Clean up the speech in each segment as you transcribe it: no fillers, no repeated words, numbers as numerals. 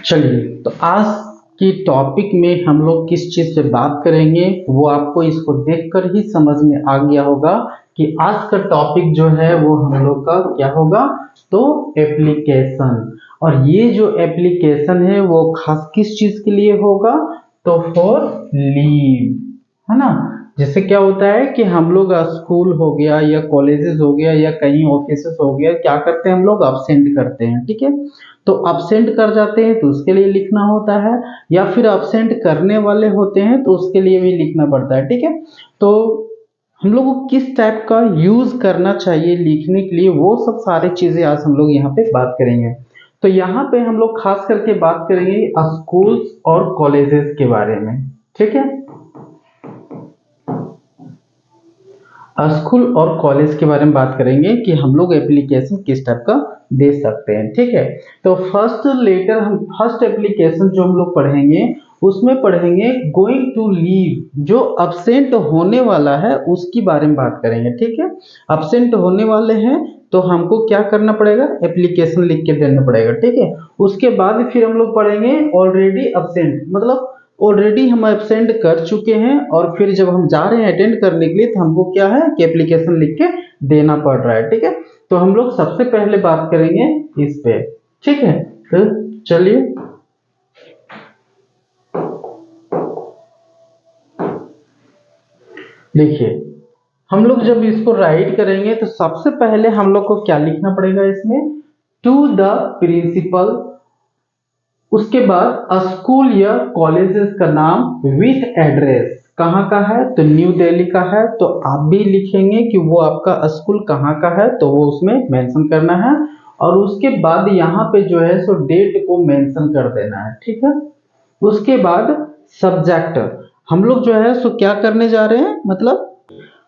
चलिए, तो आज की टॉपिक में हम लोग किस चीज़ पे बात करेंगे वो आपको इसको देखकर ही समझ में आ गया होगा कि आज का टॉपिक जो है वो हम लोग का क्या होगा। तो एप्लीकेशन, और ये जो एप्लीकेशन है वो खास किस चीज़ के लिए होगा, तो फॉर लीव, है ना। जैसे क्या होता है कि हम लोग स्कूल हो गया या कॉलेजेस हो गया या कहीं ऑफिसेस हो गया, क्या करते हैं हम लोग अब्सेंट करते हैं, ठीक है। तो अब्सेंट कर जाते हैं तो उसके लिए लिखना होता है, या फिर अब्सेंट करने वाले होते हैं तो उसके लिए भी लिखना पड़ता है, ठीक है। तो हम लोग को किस टाइप का यूज करना चाहिए लिखने के लिए, वो सब सारी चीजें आज हम लोग यहाँ पे बात करेंगे। तो यहाँ पे हम लोग खास करके बात करेंगे स्कूल्स और कॉलेजेस के बारे में, ठीक है। स्कूल और कॉलेज के बारे में बात करेंगे कि हम लोग एप्लीकेशन किस टाइप का दे सकते हैं, ठीक है। तो फर्स्ट एप्लीकेशन जो हम लोग पढ़ेंगे उसमें पढ़ेंगे गोइंग टू लीव, जो अब्सेंट होने वाला है उसकी बारे में बात करेंगे, ठीक है। अब्सेंट होने वाले हैं तो हमको क्या करना पड़ेगा, एप्लीकेशन लिख के देना पड़ेगा, ठीक है। उसके बाद फिर हम लोग पढ़ेंगे ऑलरेडी अब्सेंट, मतलब ऑलरेडी हम एब्सेंट कर चुके हैं और फिर जब हम जा रहे हैं अटेंड करने के लिए तो हमको क्या है कि एप्लीकेशन लिख के देना पड़ रहा है, ठीक है। तो हम लोग सबसे पहले बात करेंगे इस पे, ठीक है। तो चलिए, देखिए, हम लोग जब इसको राइट करेंगे तो सबसे पहले हम लोग को क्या लिखना पड़ेगा इसमें, टू द प्रिंसिपल। उसके बाद स्कूल या कॉलेजेस का नाम विथ एड्रेस, कहाँ का है तो न्यू दिल्ली का है, तो आप भी लिखेंगे कि वो आपका स्कूल कहाँ का है तो वो उसमें मेंशन करना है। और उसके बाद यहाँ पे जो है सो डेट को मेंशन कर देना है, ठीक है। उसके बाद सब्जेक्ट, हम लोग जो है सो क्या करने जा रहे हैं, मतलब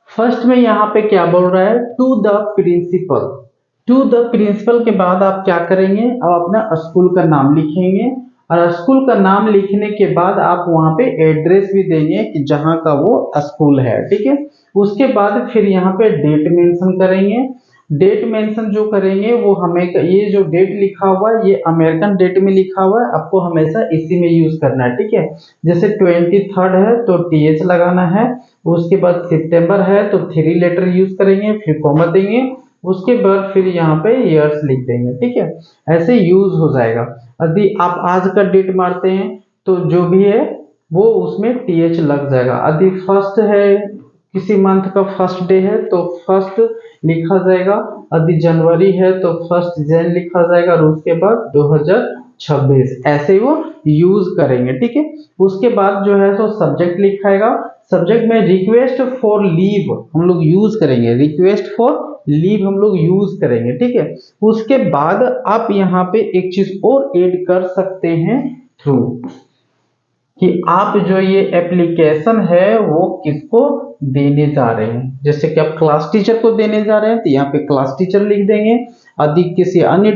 फर्स्ट में यहाँ पे क्या बोल रहा है, to the principal. To the principal के बाद आप क्या करेंगे, अब अपना स्कूल का नाम लिखेंगे, और स्कूल का नाम लिखने के बाद आप वहाँ पे एड्रेस भी देंगे कि जहाँ का वो स्कूल है, ठीक है। उसके बाद फिर यहाँ पे डेट मेंशन करेंगे। डेट मेंशन जो करेंगे वो हमें, ये जो डेट लिखा हुआ है ये अमेरिकन डेट में लिखा हुआ है, आपको हमेशा इसी में यूज करना है, ठीक है। जैसे 23 है तो TH लगाना है। उसके बाद सितंबर है तो 3 लेटर यूज करेंगे, फिर कॉमा देंगे। उसके बाद फिर यहाँ पे ईयर्स लिख देंगे, ठीक है। ऐसे यूज हो जाएगा। यदि आप आज का डेट मारते हैं तो जो भी है वो उसमें TH लग जाएगा। यदि फर्स्ट है, किसी मंथ का फर्स्ट डे है तो फर्स्ट लिखा जाएगा। यदि जनवरी है तो फर्स्ट जन लिखा जाएगा, और उसके बाद 2026, ऐसे ही वो यूज करेंगे, ठीक है। उसके बाद जो है सो सब्जेक्ट लिखाएगा। सब्जेक्ट में रिक्वेस्ट फॉर लीव हम लोग यूज करेंगे, रिक्वेस्ट फॉर लीव हम लोग यूज करेंगे, ठीक है। उसके बाद आप यहाँ पे एक चीज और ऐड कर सकते हैं, थ्रू, कि आप जो ये एप्लीकेशन है वो किसको देने जा रहे हैं। जैसे कि आप क्लास टीचर को देने जा रहे हैं तो यहाँ पे क्लास टीचर लिख देंगे। यदि किसी अन्य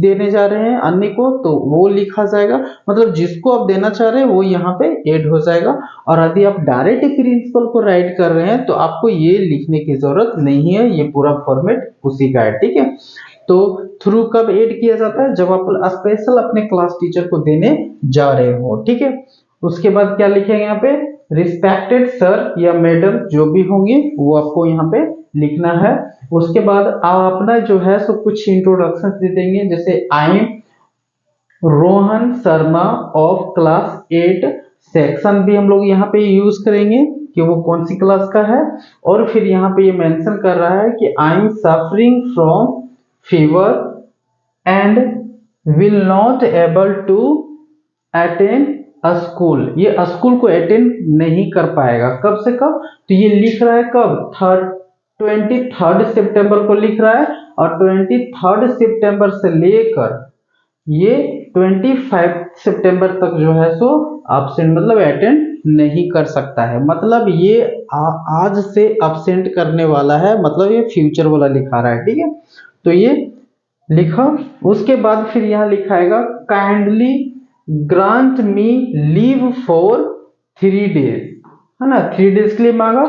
देने जा रहे हैं अन्य को तो वो लिखा जाएगा, मतलब जिसको आप देना चाह रहे हैं वो यहाँ पे ऐड हो जाएगा। और यदि आप डायरेक्ट प्रिंसिपल को राइट कर रहे हैं तो आपको ये लिखने की जरूरत नहीं है, ये पूरा फॉर्मेट उसी का है, ठीक है। तो थ्रू कब ऐड किया जाता है, जब आप स्पेशल अपने क्लास टीचर को देने जा रहे हो, ठीक है। उसके बाद क्या लिखेंगे यहाँ पे, रिस्पेक्टेड सर या मैडम जो भी होंगे वो आपको यहाँ पे लिखना है। उसके बाद आप अपना जो है सो कुछ इंट्रोडक्शन दे देंगे, जैसे I am Rohan Sharma of class 8, section भी हम लोग यहाँ पे यूज करेंगे कि वो कौन सी क्लास का है। और फिर यहाँ पे ये मेंशन कर रहा है कि I am suffering from fever and will not able to attend school, ये स्कूल को अटेंड नहीं कर पाएगा, कब से कब, तो ये लिख रहा है कब, 23 सितंबर को लिख रहा है। और 23 सितंबर से लेकर ये 25 सितंबर तक जो है सो एब्सेंट, मतलब अटेंड नहीं कर सकता है, मतलब ये आज से एब्सेंट करने वाला है, मतलब ये फ्यूचर वाला लिखा रहा है, ठीक है। तो ये लिखा। उसके बाद फिर यहाँ लिखाएगा kindly grant me leave for 3 days, है ना, 3 डेज के लिए मांगा।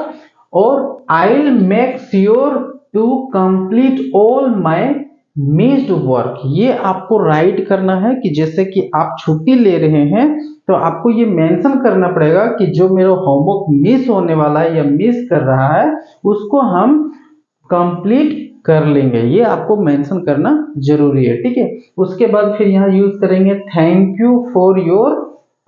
और I will make sure to complete all my missed work, ये आपको राइट करना है कि जैसे कि आप छुट्टी ले रहे हैं तो आपको ये मेंशन करना पड़ेगा कि जो मेरा होमवर्क मिस होने वाला है या मिस कर रहा है उसको हम कंप्लीट कर लेंगे, ये आपको मेंशन करना जरूरी है। ठीक है, उसके बाद फिर यहाँ यूज करेंगे thank you for your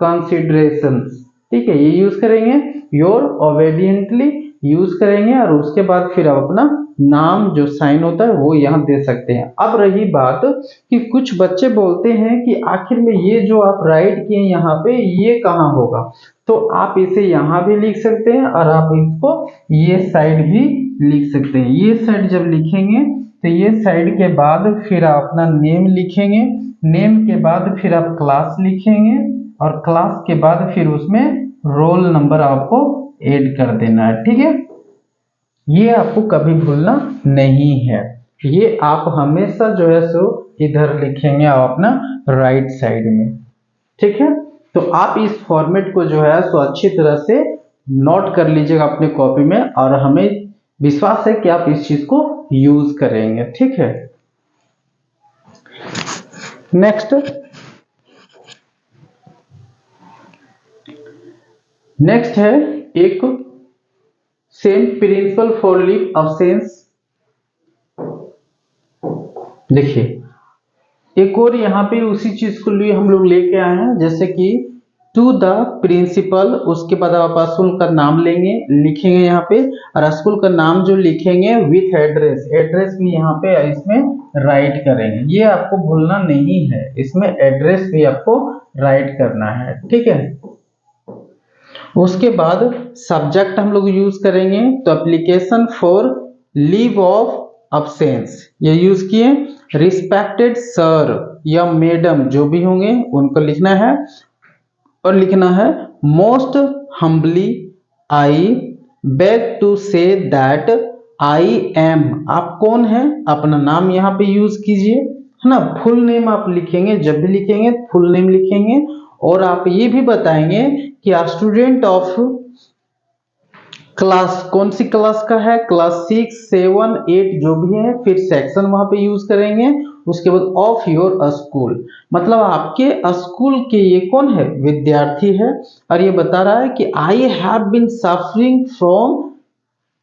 considerations. ठीक है, ये यूज करेंगे, योर ओबेडिएंटली यूज करेंगे और उसके बाद फिर आप अपना नाम जो साइन होता है वो यहाँ दे सकते हैं। अब रही बात कि कुछ बच्चे बोलते हैं कि आखिर में ये जो आप राइट किए यहाँ पे ये कहाँ होगा, तो आप इसे यहाँ भी लिख सकते हैं और आप इसको ये साइड भी लिख सकते हैं। ये साइड जब लिखेंगे तो ये साइड के बाद फिर आप अपना नेम लिखेंगे, नेम के बाद फिर आप क्लास लिखेंगे और क्लास के बाद फिर उसमें रोल नंबर आपको ऐड कर देना है। ठीक है, ये आपको कभी भूलना नहीं है, ये आप हमेशा जो है सो इधर लिखेंगे आप अपना राइट साइड में। ठीक है, तो आप इस फॉर्मेट को जो है सो अच्छी तरह से नोट कर लीजिएगा अपने कॉपी में और हमें विश्वास है कि आप इस चीज को यूज करेंगे। ठीक है, नेक्स्ट है एक same principal for leave absence. देखिए एक और यहाँ पे उसी चीज को लिए हम लोग लेके आए हैं, जैसे कि टू द प्रिंसिपल, उसके बाद आप स्कूल का नाम लेंगे लिखेंगे यहाँ पे और स्कूल का नाम जो लिखेंगे विथ एड्रेस, एड्रेस भी यहाँ पे इसमें राइट करेंगे, ये आपको भूलना नहीं है, इसमें एड्रेस भी आपको राइट करना है। ठीक है, उसके बाद सब्जेक्ट हम लोग यूज करेंगे तो application for leave of absence ये यूज किए, रिस्पेक्टेड सर या मैडम जो भी होंगे उनको लिखना है और लिखना है most humbly I beg to say that I am, आप कौन है अपना नाम यहाँ पे यूज कीजिए, है ना, फुल नेम आप लिखेंगे, जब भी लिखेंगे फुल नेम लिखेंगे और आप ये भी बताएंगे कि स्टूडेंट ऑफ क्लास, कौन सी क्लास का है, क्लास 6, 7, 8 जो भी है, फिर सेक्शन वहां पे यूज करेंगे। उसके बाद ऑफ योर स्कूल, मतलब आपके स्कूल के ये कौन है, विद्यार्थी है और ये बता रहा है कि I have been suffering from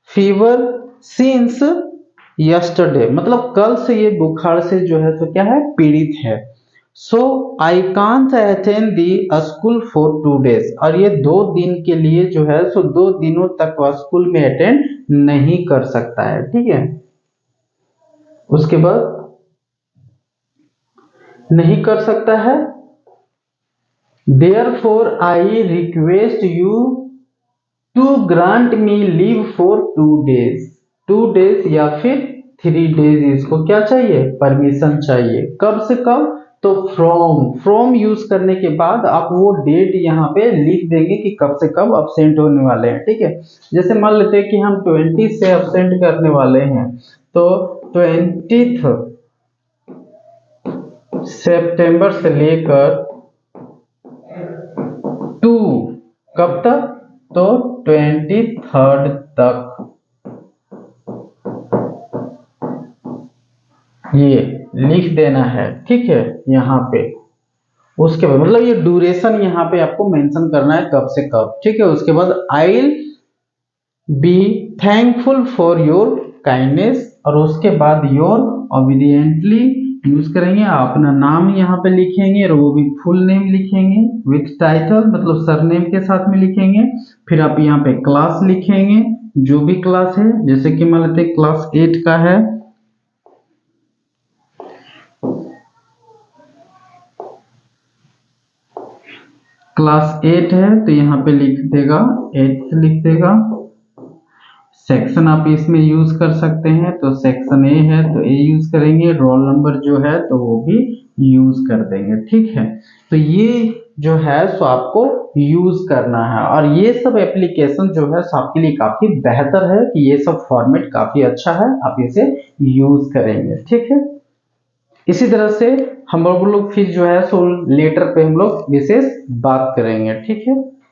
fever since yesterday, मतलब कल से ये बुखार से जो है तो क्या है पीड़ित है। So I can't attend the school for 2 days, और ये 2 दिन के लिए जो है सो 2 दिनों तक वह स्कूल में अटेंड नहीं कर सकता है। ठीक है, उसके बाद नहीं कर सकता है, therefore I request you to grant me leave for 2 days, 2 days या फिर 3 days, इसको क्या चाहिए, परमिशन चाहिए। कब से कब, तो फ्रॉम यूज करने के बाद आप वो डेट यहाँ पे लिख देंगे कि कब से कब अब्सेंट होने वाले हैं। ठीक है, जैसे मान लेते हैं कि हम 20 से अब्सेंट करने वाले हैं तो 20 सितंबर से लेकर 2 कब तक, तो 23 तक ये लिख देना है। ठीक है, यहाँ पे उसके बाद मतलब ये ड्यूरेशन यहाँ पे आपको मेंशन करना है कब से कब। ठीक है, उसके बाद I will be thankful for your kindness और उसके बाद योर ओबीडियंटली यूज करेंगे, आप अपना नाम यहाँ पे लिखेंगे और वो भी फुल नेम लिखेंगे विथ टाइटल, मतलब सरनेम के साथ में लिखेंगे। फिर आप यहाँ पे क्लास लिखेंगे, जो भी क्लास है, जैसे कि मान लेते क्लास 8 का है, क्लास 8 है तो यहाँ पे लिख देगा 8 लिख देगा। सेक्शन आप इसमें यूज कर सकते हैं तो सेक्शन ए है तो ए यूज करेंगे, रोल नंबर जो है तो वो भी यूज कर देंगे। ठीक है, तो ये जो है सो आपको यूज करना है और ये सब एप्लीकेशन जो है आपके लिए काफी बेहतर है कि ये सब फॉर्मेट काफी अच्छा है, आप इसे यूज करेंगे। ठीक है, इसी तरह से हम लोग फिर जो है सो लेटर पे हम लोग विशेष बात करेंगे। ठीक है।